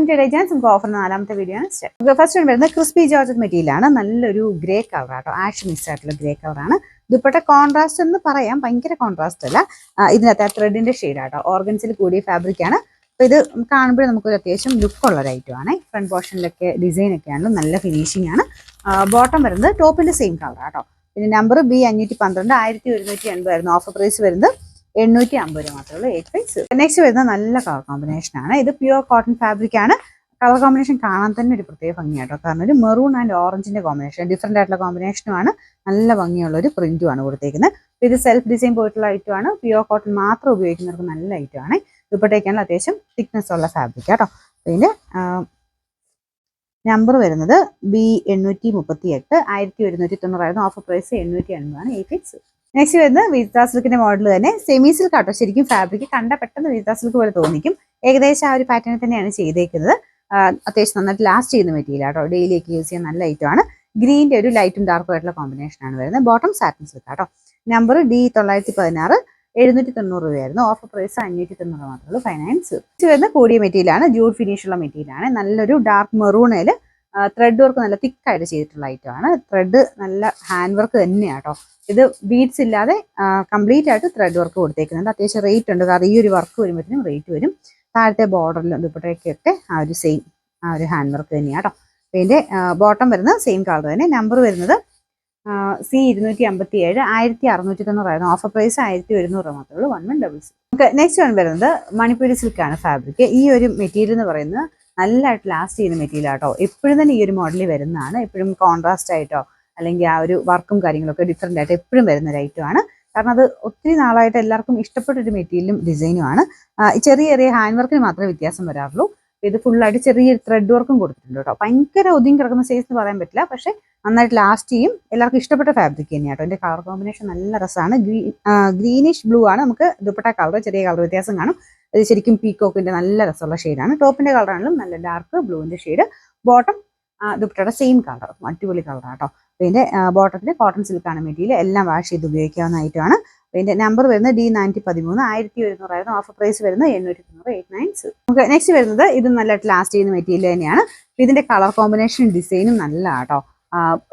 Limited agents നമുക്ക് offer നാലാമത്തെ video ആണ് സ്റ്റാർട്ട്. ഫസ്റ്റ് വരുന്നത് ക്രിസ്പി ജോർജറ്റ് മെറ്റീരിയൽ ആണ്. നല്ലൊരു ഗ്രേ കളർ ആട്ടോ, ആഷ് മിക്സ് ആയിട്ടുള്ള ഗ്രേ കളറാണ്. ദുപ്പട്ട കോൺട്രാസ്റ്റ് എന്ന് പറയാം, ഭയങ്കര കോൺട്രാസ്റ്റ് അല്ല. ഇതിനകത്ത് ആ ത്രെഡിന്റെ ഷെയ്ഡ് ആട്ടോ, ഓർഗൻസിൽ കൂടിയ ഫാബ്രിക് ആണ്. അപ്പോൾ ഇത് കാണുമ്പോൾ നമുക്കൊരു അത്യാവശ്യം ലുക്കുള്ള ഒരു ഐറ്റം ആണ്. ഫ്രണ്ട് പോർഷനിലൊക്കെ ഡിസൈൻ ഒക്കെ ആണല്ലോ, നല്ല ഫിനിഷിംഗ് ആണ്. ബോട്ടം വരുന്നത് ടോപ്പിന്റെ സെയിം കളർ ആട്ടോ. പിന്നെ നമ്പർ B512 1180 ആയിരുന്നു. ഓഫർ പ്രൈസ് വരുന്നത് 850 രൂപ മാത്രമേ ഉള്ളൂ. 8 പൈസ. നെക്സ്റ്റ് വരുന്നത് നല്ല കളർ കോമ്പിനേഷൻ ആണ്. ഇത് പ്യുവർ കോട്ടൺ ഫാബ്രിക് ആണ്. കളർ കോമ്പിനേഷൻ കാണാൻ തന്നെ ഒരു പ്രത്യേക ഭംഗിയാട്ടോ, കാരണം ഒരു മെറൂൺ ആൻഡ് ഓറഞ്ചിന്റെ കോമ്പിനേഷൻ, ഡിഫറെന്റ് ആയിട്ടുള്ള കോമ്പിനേഷനുമാണ്. നല്ല ഭംഗിയുള്ള ഒരു പ്രിന്റും ആണ് കൊടുത്തേക്കുന്നത്. ഇത് സെൽഫ് ഡിസൈൻ പോയിട്ടുള്ള ഐറ്റം ആണ്. പ്യുവർ കോട്ടൺ മാത്രം ഉപയോഗിക്കുന്നവർക്ക് നല്ല ഐറ്റം ആണ്. ദുപ്പട്ടയ്ക്കാണ് അത്യാവശ്യം തിക്നെസ് ഉള്ള ഫാബ്രിക് കേട്ടോ. പിന്നെ നമ്പർ വരുന്നത് B838 1190 ആയിരുന്നു. ഓഫർ പ്രൈസ് 850 ആണ്. 8 ഫിക്സ്. നെക്സ്റ്റ് വരുന്നത് വിജിത സിൽക്കിന്റെ മോഡൽ തന്നെ സെമി സിൽക്ക് ആട്ടോ. ശരിക്കും ഫാബ്രിക് കണ്ട പെട്ടെന്ന് വിജിത സിൽക്ക് പോലെ തോന്നിക്കും. ഏകദേശം ആ ഒരു പാറ്റേണിൽ തന്നെയാണ് ചെയ്തേക്കുന്നത്. അത്യാവശ്യം നന്നായിട്ട് ലാസ്റ്റ് ചെയ്യുന്ന മെറ്റീരിയൽ ആട്ടോ. ഡെയിലിയൊക്കെ യൂസ് ചെയ്യാൻ നല്ല ഐറ്റം ആണ്. ഗ്രീൻ്റെ ഒരു ലൈറ്റും ഡാർക്കും ആയിട്ടുള്ള കോമ്പിനേഷൻ ആണ് വരുന്നത്. ബോട്ടം സാറ്റിൻ സിൽക്ക് ആട്ടോ. നമ്പർ D916 790 രൂപയായിരുന്നു. ഓഫർ പ്രൈസ് 590 മാത്രമേ ഉള്ളൂ. ഫൈനാൻസ് വരുന്ന കൂടിയ മെറ്റീരിയൽ ആണ്. ജൂഡ് ഫിനിഷ് ഉള്ള മെറ്റീരിയൽ ആണ്. നല്ലൊരു ഡാർക്ക് മെറൂണിൽ ത്രെഡ് വർക്ക് നല്ല തിക്കായിട്ട് ചെയ്തിട്ടുള്ള ഐറ്റം ആണ്. ത്രെഡ് നല്ല ഹാൻഡ് വർക്ക് തന്നെയാണ് കേട്ടോ. ഇത് ബീഡ്സ് ഇല്ലാതെ കംപ്ലീറ്റ് ആയിട്ട് ത്രെഡ് വർക്ക് കൊടുത്തേക്കുന്നുണ്ട്. അത്യാവശ്യം റേറ്റ് ഉണ്ട്, കാരണം ഈ ഒരു വർക്ക് വരുമ്പോഴത്തേനും റേറ്റ് വരും. താഴത്തെ ബോർഡറിലും ദുപ്പട്ടയ്ക്കൊക്കെ ആ ഒരു സെയിം ആ ഒരു ഹാൻഡ് വർക്ക് തന്നെയാണ് കേട്ടോ. ഇതിൻ്റെ ബോട്ടം വരുന്നത് സെയിം കളർ തന്നെ. നമ്പർ വരുന്നത് C257 1690 ആയിരുന്നു. ഓഫർ പ്രൈസ് 1100 മാത്രമേ ഉള്ളൂ. 1100. ഓക്കെ, നെക്സ്റ്റ് വൺ വരുന്നത് മണിപ്പൂരി സിൽക്കാണ് ഫാബ്രിക്. ഈ ഒരു മെറ്റീരിയൽ എന്ന് പറയുന്നത് നല്ലതായിട്ട് ലാസ്റ്റ് ചെയ്യുന്ന മെറ്റീരിയൽ ആട്ടോ. എപ്പോഴും തന്നെ ഈ ഒരു മോഡലിൽ വരുന്നതാണ്. എപ്പോഴും കോൺട്രാസ്റ്റ് ആയിട്ടോ അല്ലെങ്കിൽ ആ ഒരു വർക്കും കാര്യങ്ങളൊക്കെ ഡിഫറെൻ്റ് ആയിട്ട് എപ്പോഴും വരുന്ന ഒരു ഐറ്റമാണ്. കാരണം അത് ഒത്തിരി നാളായിട്ട് എല്ലാവർക്കും ഇഷ്ടപ്പെട്ടൊരു മെറ്റീരിയലും ഡിസൈനുമാണ്. ചെറിയ ചെറിയ ഹാൻഡ് വർക്കിന് മാത്രമേ വ്യത്യാസം വരാറുള്ളൂ. ഇത് ഫുള്ളായിട്ട് ചെറിയ ത്രെഡ് വർക്കും കൊടുത്തിട്ടുണ്ട് കേട്ടോ. ഭയങ്കര ഒതുങ്ങി കിടക്കുന്ന സൈസ് എന്ന് പറയാൻ പറ്റില്ല, പക്ഷേ നന്നായിട്ട് ലാസ്റ്റ് ചെയ്യും. എല്ലാവർക്കും ഇഷ്ടപ്പെട്ട ഫാബ്രിക് തന്നെയാണ് കേട്ടോ. എൻ്റെ കളർ കോമ്പിനേഷൻ നല്ല രസമാണ്. ഗ്രീനിഷ് ബ്ലൂ ആണ്. നമുക്ക് ദുപ്പട്ട കളർ ചെറിയ കളർ വ്യത്യാസം കാണും. ഇത് ശരിക്കും പീക്കോക്കിന്റെ നല്ല രസമുള്ള ഷെയ്ഡാണ്. ടോപ്പിന്റെ കളറാണെങ്കിലും നല്ല ഡാർക്ക് ബ്ലൂവിന്റെ ഷെയ്ഡ്. ബോട്ടം ദുപ്പട്ടയുടെ സെയിം കളർ, അടിപൊളി കളറാണ് കേട്ടോ. ഇതിന്റെ ബോട്ടത്തിൽ കോട്ടൺ സിൽക്കാണ് മെറ്റീരിയൽ. എല്ലാം വാഷ് ചെയ്ത് ഉപയോഗിക്കാവുന്ന ഐറ്റമാണ്. ഇതിന്റെ നമ്പർ വരുന്നത് D913 1100 ആയിരുന്നു. ഓഫർ പ്രൈസ് വരുന്നത് 890. 890. നമുക്ക് നെക്സ്റ്റ് വരുന്നത് ഇത് നല്ലതായിട്ട് ലാസ്റ്റ് ചെയ്യുന്ന മെറ്റീരിയൽ തന്നെയാണ്. ഇതിന്റെ കളർ കോമ്പിനേഷൻ ഡിസൈനും നല്ല കേട്ടോ.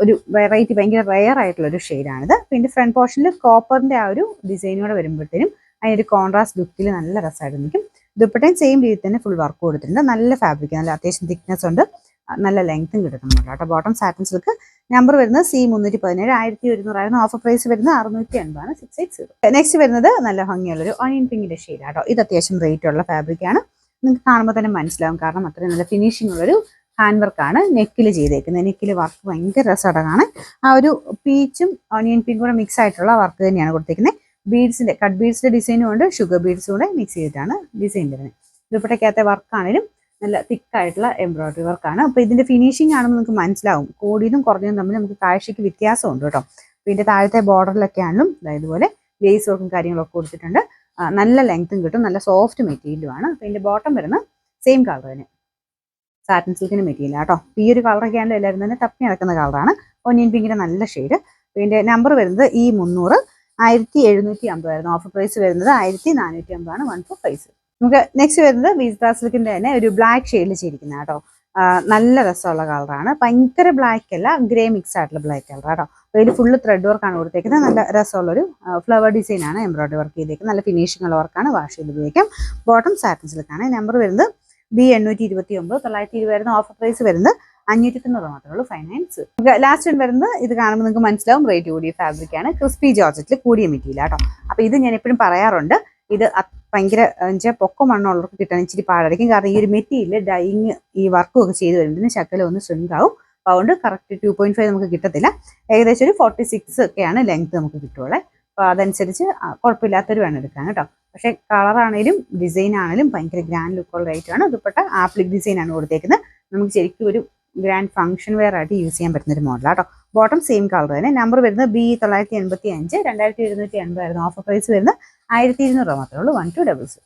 ഒരു വെറൈറ്റി, ഭയങ്കര റെയർ ആയിട്ടുള്ള ഒരു ഷെയ്ഡാണിത്. പിന്നെ ഫ്രണ്ട് പോർഷനിൽ കോപ്പറിന്റെ ആ ഒരു ഡിസൈനോടെ വരുമ്പോഴത്തേനും അതിനൊരു കോൺട്രാസ്റ്റ് ലുക്കിൽ നല്ല രസമായിട്ട് നിൽക്കും. ദുപ്പട്ടയും സെയിം രീതിയിൽ തന്നെ ഫുൾ വർക്ക് കൊടുത്തിട്ടുണ്ട്. നല്ല ഫാബ്രിക്, നല്ല അത്യാവശ്യം തിക്നെസ് ഉണ്ട്, നല്ല ലെങ്ത്തും കിട്ടുന്നുണ്ട് കേട്ടോ. Bottom satin silk. നമ്പർ വരുന്നത് C317 1100 ആയിരുന്നു. ഓഫർ പ്രൈസ് വരുന്നത് 680 ആണ്. 680. നെക്സ്റ്റ് വരുന്നത് നല്ല ഭംഗിയുള്ളൊരു ഓണിയൻ പിങ്കിന്റെ ഷെയ്ഡ് ആട്ടോ. ഇത് അത്യാവശ്യം റേറ്റ് ഉള്ള ഫാബ്രിക് ആണ്. നിങ്ങൾക്ക് കാണുമ്പോൾ തന്നെ മനസ്സിലാവും, കാരണം അത്രയും നല്ല ഫിനിഷിംഗ് ഉള്ളൊരു ഹാൻഡ് വർക്കാണ് നെക്കിൽ ചെയ്തേക്കുന്നത്. നെക്കിൽ വർക്ക് ഭയങ്കര രസമാണ് കാണാൻ. ആ ഒരു പീച്ചും ഓണിയൻ പിങ്കും കൂടെ മിക്സ് ആയിട്ടുള്ള വർക്ക് തന്നെയാണ് കൊടുത്തേക്കുന്നത്. ബീഡ്സിന്റെ കട്ട് ബീഡ്സിന്റെ ഡിസൈനും ഉണ്ട്, ഷുഗർ ബീഡ്സും കൂടെ മിക്സ് ചെയ്തിട്ടാണ് ഡിസൈൻ വരുന്നത്. ദുപ്പട്ടയ്ക്കകത്തെ വർക്കാണെങ്കിലും നല്ല തിക്കായിട്ടുള്ള എംബ്രോയിഡറി വർക്കാണ്. അപ്പോൾ ഇതിന്റെ ഫിനിഷിംഗ് ആണെന്ന് നിങ്ങൾക്ക് മനസ്സിലാവും. കൂടിയതും കുറഞ്ഞതും തമ്മിൽ നമുക്ക് കാഴ്ചയ്ക്ക് വ്യത്യാസമുണ്ട് കേട്ടോ. അപ്പോൾ ഇതിന്റെ താഴത്തെ ബോർഡറിലൊക്കെ ആണെങ്കിലും ഇതുപോലെ ലേസ് വർക്കും കാര്യങ്ങളൊക്കെ കൊടുത്തിട്ടുണ്ട്. നല്ല ലെങ്ത്തും കിട്ടും, നല്ല സോഫ്റ്റ് മെറ്റീരിയലുമാണ്. അപ്പോൾ ഇതിന്റെ ബോട്ടം വരുന്ന സെയിം കളർ തന്നെ, സാറ്റിൻ സിൽക്കിന്റെ മെറ്റീരിയൽ ആട്ടോ. ഈ ഒരു കളറൊക്കെ ആണെങ്കിലും എല്ലാവരും തന്നെ തപ്പി നടക്കുന്ന കളറാണ്. ഒനിയൻ പിങ്കിന്റെ നല്ല ഷെയ്ഡ്. ഇതിന്റെ നമ്പർ വരുന്നത് E300 1750 ആയിരുന്നു. ഓഫർ പ്രൈസ് വരുന്നത് 1450 ആണ്. 14 നമുക്ക് നെക്സ്റ്റ് വരുന്നത് വിജിത സിൽക്കിന്റെ തന്നെ ഒരു ബ്ലാക്ക് ഷെയ്ഡിൽ ചെയ്തിരിക്കുന്ന കേട്ടോ. നല്ല രസമുള്ള കളറാണ്. ഭയങ്കര ബ്ലാക്ക് അല്ല, ഗ്രേ മിക്സ് ആയിട്ടുള്ള ബ്ലാക്ക് കളർ കേട്ടോ. അപ്പോൾ ഇതിൽ ഫുള്ള് ത്രെഡ് വർക്കാണ് കൊടുത്തേക്കുന്നത്. നല്ല രസമുള്ളൊരു ഫ്ലവർ ഡിസൈൻ ആണ് എംബ്രോയിഡറി വർക്ക് ചെയ്തേക്കുന്നത്. നല്ല ഫിനിഷിംഗ് ഉള്ള വർക്കാണ്. വാഷ് ചെയ്ത് ഉപയോഗിക്കാം. Bottom satin സിൽക്കാണ്. നമ്പർ വരുന്നത് B829 920 ആയിരുന്നു. ഓഫർ പ്രൈസ് വരുന്നത് 590 മാത്രമേ ഉള്ളൂ. ഫൈനാൻസ്. ലാസ്റ്റ് വൺ വരുന്നത് ഇത് കാണുമ്പോൾ നിങ്ങൾക്ക് മനസ്സിലാവും, റേറ്റ് കൂടിയ ഫാബ്രിക് ആണ്. ക്രിസ്പി ജോർജറ്റിൽ കൂടിയ മെറ്റീരിയൽ കേട്ടോ. അപ്പോൾ ഇത് ഞാൻ എപ്പോഴും പറയാറുണ്ട്, ഇത് ഭയങ്കര പൊക്കം മണ്ണുള്ളവർക്ക് കിട്ടാൻ ഇച്ചിരി പാടായിരിക്കും. കാരണം ഈ ഒരു മെറ്റീരിയൽ ഡൈയിങ് ഈ വർക്കും ഒക്കെ ചെയ്ത് വരുന്നതിന് ശകലം ഒന്ന് ശൃംഗാവും. അപ്പോൾ അതുകൊണ്ട് കറക്റ്റ് 2.5 നമുക്ക് കിട്ടത്തില്ല. ഏകദേശം ഒരു 46 ഒക്കെയാണ് ലെങ്ത് നമുക്ക് കിട്ടുള്ളൂ. അപ്പോൾ അതനുസരിച്ച് കുഴപ്പമില്ലാത്തൊരു വേണം എടുക്കാൻ കേട്ടോ. പക്ഷേ കളറാണേലും ഡിസൈൻ ആണെങ്കിലും ഭയങ്കര ഗ്രാൻഡ് ലുക്കുള്ള ഐറ്റമാണ്. ദുപ്പട്ട ആപ്ലിക് ഡിസൈൻ ആണ് കൊടുത്തേക്കുന്നത്. നമുക്ക് ശരിക്കും ഒരു ഗ്രാൻഡ് ഫംഗ്ഷൻ വെയർ ആയിട്ട് യൂസ് ചെയ്യാൻ പറ്റുന്ന ഒരു മോഡലാണ് കേട്ടോ. ബോട്ടം സെയിം കളർ തന്നെ. നമ്പർ വരുന്നത് B985 2280 ആയിരുന്നു. ഓഫർ പ്രൈസ് വരുന്നത് 1200 മാത്രമേ ഉള്ളൂ. 1200.